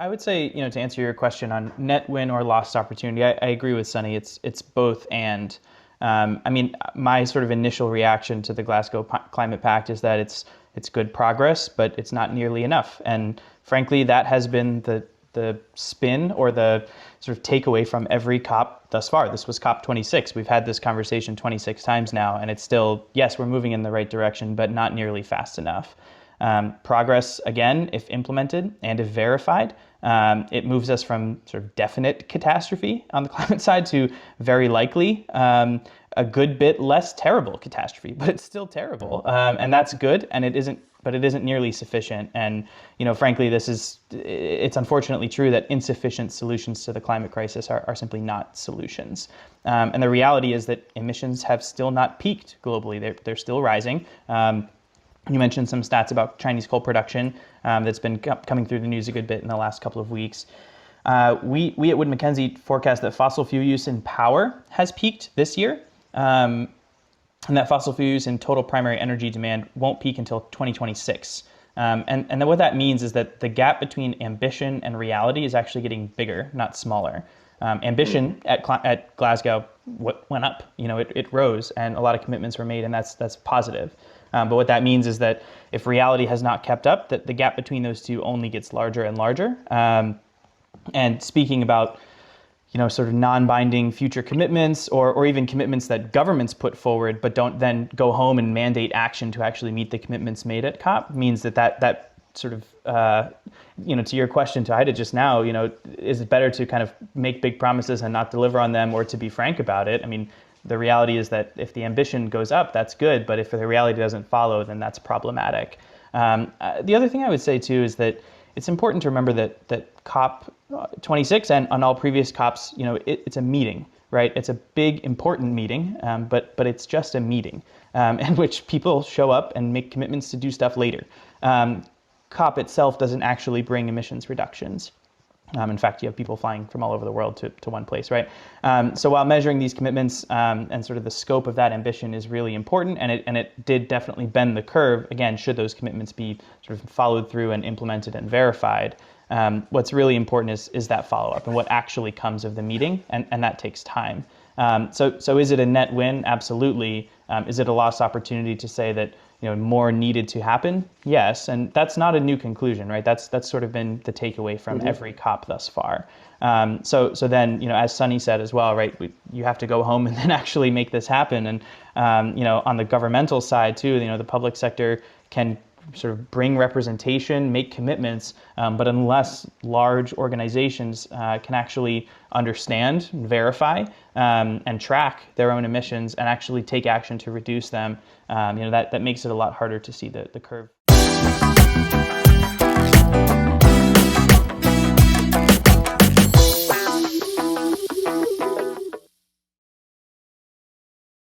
I would say, to answer your question on net win or lost opportunity, I agree with Sunny. It's both and. My sort of initial reaction to the Glasgow Climate Pact is that it's good progress, but it's not nearly enough. And frankly, that has been the spin or the sort of takeaway from every COP thus far. This was COP26. We've had this conversation 26 times now, and it's still, yes, we're moving in the right direction, but not nearly fast enough. Progress, again, if implemented and if verified, it moves us from sort of definite catastrophe on the climate side to very likely a good bit less terrible catastrophe, but it's still terrible. And that's good, and it isn't nearly sufficient. And, frankly, it's unfortunately true that insufficient solutions to the climate crisis are simply not solutions. And the reality is that emissions have still not peaked globally. They're still rising. You mentioned some stats about Chinese coal production that's been coming through the news a good bit in the last couple of weeks. We at Wood Mackenzie forecast that fossil fuel use in power has peaked this year, and that fossil fuel use in total primary energy demand won't peak until 2026. And then what that means is that the gap between ambition and reality is actually getting bigger, not smaller. Ambition at Glasgow went up. It rose, and a lot of commitments were made, and that's positive. But what that means is that if reality has not kept up, that the gap between those two only gets larger and larger. And speaking about, sort of non-binding future commitments or even commitments that governments put forward, but don't then go home and mandate action to actually meet the commitments made at COP, means that sort of, to your question to Aida just now, is it better to kind of make big promises and not deliver on them, or to be frank about it? I mean, the reality is that if the ambition goes up, that's good, but if the reality doesn't follow, then that's problematic. The other thing I would say too is that it's important to remember that COP26 and on all previous COPs, it's a meeting, right? It's a big, important meeting, but it's just a meeting in which people show up and make commitments to do stuff later. COP itself doesn't actually bring emissions reductions. In fact, you have people flying from all over the world to one place, right? So while measuring these commitments and sort of the scope of that ambition is really important, and it did definitely bend the curve, again, should those commitments be sort of followed through and implemented and verified, what's really important is that follow-up and what actually comes of the meeting, and that takes time. So is it a net win? Absolutely. Is it a lost opportunity to say that more needed to happen? Yes, and that's not a new conclusion, right? That's sort of been the takeaway from every COP thus far. So then, as Sunny said as well, right? You have to go home and then actually make this happen. And on the governmental side too, the public sector can sort of bring representation, make commitments, but unless large organizations can actually understand, verify, and track their own emissions and actually take action to reduce them, that makes it a lot harder to see the curve.